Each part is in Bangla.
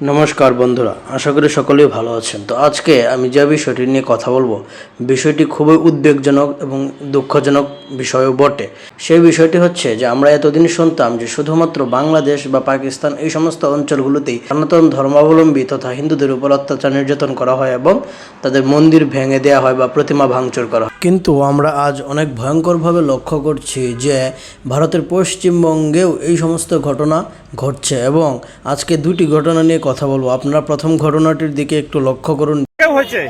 নমস্কার বন্ধুরা, আশা করি সকলেই ভালো আছেন। তো আজকে আমি যে বিষয়টি নিয়ে কথা বলবো, বিষয়টি খুবই উদ্বেগজনক এবং দুঃখজনক বিষয়ও বটে। সেই বিষয়টি হচ্ছে যে আমরা এতদিন শুনতাম যে শুধুমাত্র বাংলাদেশ বা পাকিস্তান এই সমস্ত অঞ্চলগুলোতেই সনাতন ধর্মাবলম্বী তথা হিন্দুদের উপর অত্যাচার নির্যাতন করা হয় এবং তাদের মন্দির ভেঙে দেওয়া হয় বা প্রতিমা ভাঙচুর করা হয়। কিন্তু আমরা আজ অনেক ভয়ঙ্করভাবে লক্ষ্য করছি যে ভারতের পশ্চিমবঙ্গেও এই সমস্ত ঘটনা ঘটছে এবং আজকে দুটি ঘটনা নিয়ে কথা বলবো। আপনারা প্রথম ঘটনাটির দিকে একটু লক্ষ্য করুন। হয়েছে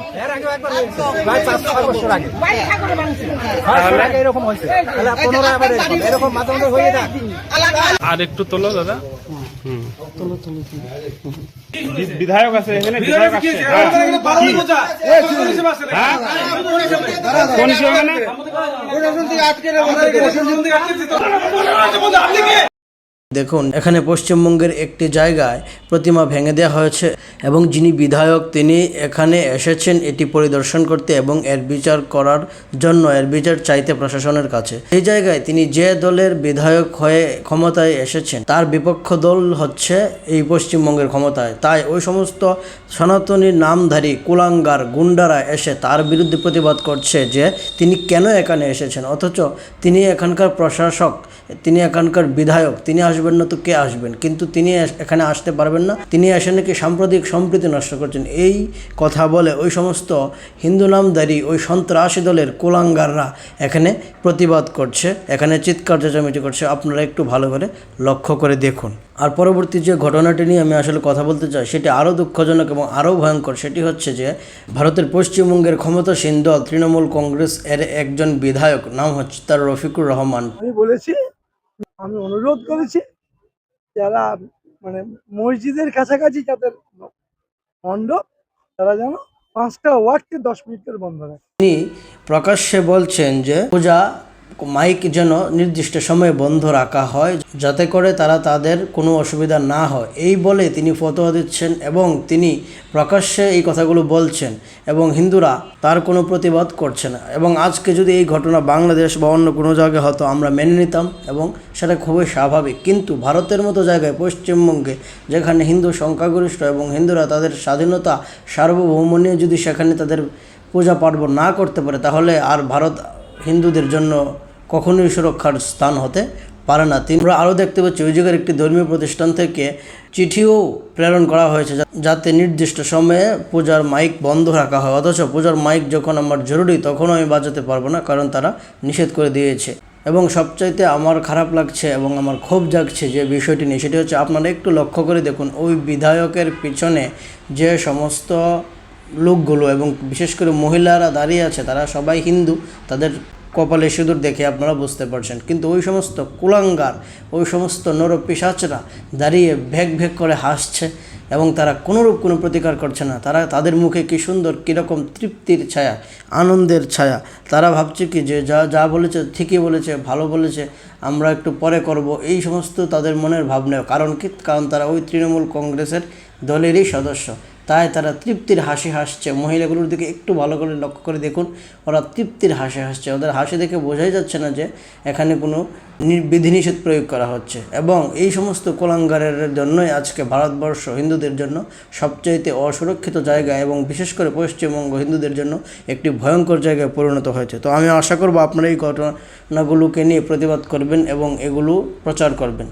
আর একটু তোলো দাদা। বিধায়ক আছে এখানে, বিধায়ক আছে কোন দেখুন, এখানে পশ্চিমবঙ্গের একটি জায়গায় প্রতিমা ভেঙে দেওয়া হয়েছে এবং যিনি বিধায়ক তিনি এখানে এসেছেন এটি পরিদর্শন করতে এবং এর বিচার করার জন্য, এর বিচার চাইতে প্রশাসনের কাছে। এই জায়গায় তিনি যে দলের বিধায়ক হয়ে ক্ষমতায় এসেছেন তার বিপক্ষ দল হচ্ছে এই পশ্চিমবঙ্গের ক্ষমতায়। তাই ওই সমস্ত সনাতনী নামধারী কুলাঙ্গার গুন্ডারা এসে তার বিরুদ্ধে প্রতিবাদ করছে যে তিনি কেন এখানে এসেছেন, অথচ তিনি এখানকার প্রশাসক, তিনি এখানকার বিধায়ক, তিনি আসবেন না তো কে আসবেন? কিন্তু তিনি এখানে আসতে পারবেন না, তিনি এসে নাকি সাম্প্রদায়িক সম্প্রীতি নষ্ট করছেন। এই কথা বলে ওই সমস্ত হিন্দু নামধারী ওই সন্ত্রাসী দলের কুলাঙ্গাররা এখানে প্রতিবাদ করছে, এখানে চিৎকার চেঁচামেচি করছে। আপনারা একটু ভালো করে লক্ষ্য করে দেখুন। আর পরবর্তী যে ঘটনাটি নিয়ে আমি আসলে কথা বলতে চাই সেটি আরও দুঃখজনক এবং আরও ভয়ঙ্কর। সেটি হচ্ছে যে ভারতের পশ্চিমবঙ্গের ক্ষমতাসীন দল তৃণমূল কংগ্রেস এর একজন বিধায়ক, নাম হচ্ছে তার রফিকুর রহমান। আমি বলেছি, আমি অনুরোধ করেছি যারা মানে মসজিদের কাছাকাছি যাদের মণ্ডপ তারা যেন 5টা ওয়াক্তে 10 মিনিট করে বন্ধ রাখে। তিনি প্রকাশ্যে বলছেন যে পূজা মাইক যেন নির্দিষ্ট সময়ে বন্ধ রাখা হয় যাতে করে তাদের কোনো অসুবিধা না হয়, এই বলে তিনি ফতোয়া দিচ্ছেন এবং তিনি প্রকাশ্যে এই কথাগুলো বলছেন এবং হিন্দুরা তার কোনো প্রতিবাদ করছে না। এবং আজকে যদি এই ঘটনা বাংলাদেশ বা অন্য কোনো জায়গায় হতো আমরা মেনে নিতাম এবং সেটা খুবই স্বাভাবিক। কিন্তু ভারতের মতো জায়গায়, পশ্চিমবঙ্গে, যেখানে হিন্দু সংখ্যাগরিষ্ঠ এবং হিন্দুরা তাদের স্বাধীনতা সার্বভৌম নিয়ে যদি সেখানে তাদের পূজা পার্বণ না করতে পারে, তাহলে আর ভারত হিন্দুদের জন্য কখনোই সুরক্ষার স্থান হতে পারে না। আমরা আরও দেখতে পাচ্ছি ওই জায়গার একটি ধর্মীয় প্রতিষ্ঠান থেকে চিঠিও প্রেরণ করা হয়েছে যাতে নির্দিষ্ট সময়ে পূজার মাইক বন্ধ রাখা হয়, অথচ পূজার মাইক যখন আমার জরুরি তখনও আমি বাজাতে পারবো না, কারণ তারা নিষেধ করে দিয়েছে। এবং সবচাইতে আমার খারাপ লাগছে এবং আমার ক্ষোভ জাগছে যে বিষয়টি নিয়ে, সেটি হচ্ছে আপনারা একটু লক্ষ্য করে দেখুন ওই বিধায়কের পিছনে যে সমস্ত লোকগুলো এবং বিশেষ করে মহিলারা দাঁড়িয়ে আছে তারা সবাই হিন্দু, তাদের কপালে সিঁদুর দেখে আপনারা বুঝতে পারছেন। কিন্তু ওই সমস্ত কুলাঙ্গার, ওই সমস্ত নরপিশাচরা দাঁড়িয়ে ভেক ভেক করে হাসছে এবং তারা কোনোরূপ কোনো প্রতিকার করছে না। তারা তাদের মুখে কী সুন্দর কীরকম তৃপ্তির ছায়া, আনন্দের ছায়া। তারা ভাবছে কি যে যা বলেছে ঠিকই বলেছে, ভালো বলেছে, আমরা একটু পরে করব, এই সমস্ত তাদের মনের ভাবনা। কারণ কি? কারণ তারা ওই তৃণমূল কংগ্রেসের দলেরই সদস্য, তাই তারা তৃপ্তির হাসি হাসছে। মহিলাগুলোর দিকে একটু ভালো করে লক্ষ্য করে দেখুন, ওরা তৃপ্তির হাসি হাসছে। ওদের হাসি দেখে বোঝাই যাচ্ছে না যে এখানে কোনো বিধিনিষেধ প্রয়োগ করা হচ্ছে। এবং এই সমস্ত কুলাঙ্গারের জন্যই আজকে ভারতবর্ষ হিন্দুদের জন্য সবচাইতে অসুরক্ষিত জায়গা এবং বিশেষ করে পশ্চিমবঙ্গ হিন্দুদের জন্য একটি ভয়ঙ্কর জায়গায় পরিণত হয়েছে। তো আমি আশা করব আপনারা এই ঘটনাগুলোকে নিয়ে প্রতিবাদ করবেন এবং এগুলো প্রচার করবেন,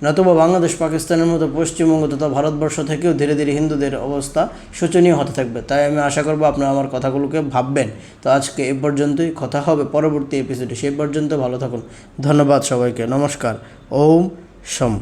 নতুবা বাংলাদেশ পাকিস্তানের মতো পশ্চিমবঙ্গ তথা ভারতবর্ষ থেকেও ধীরে ধীরে হিন্দুদের অবস্থা শোচনীয় হতে থাকবে। তাই আমি আশা করব আপনারা আমার কথাগুলোকে ভাববেন। তো আজকে এই পর্যন্তই, কথা হবে পরবর্তী এপিসোডে। সেই পর্যন্ত ভালো থাকুন। ধন্যবাদ সবাইকে। নমস্কার। ওম শম।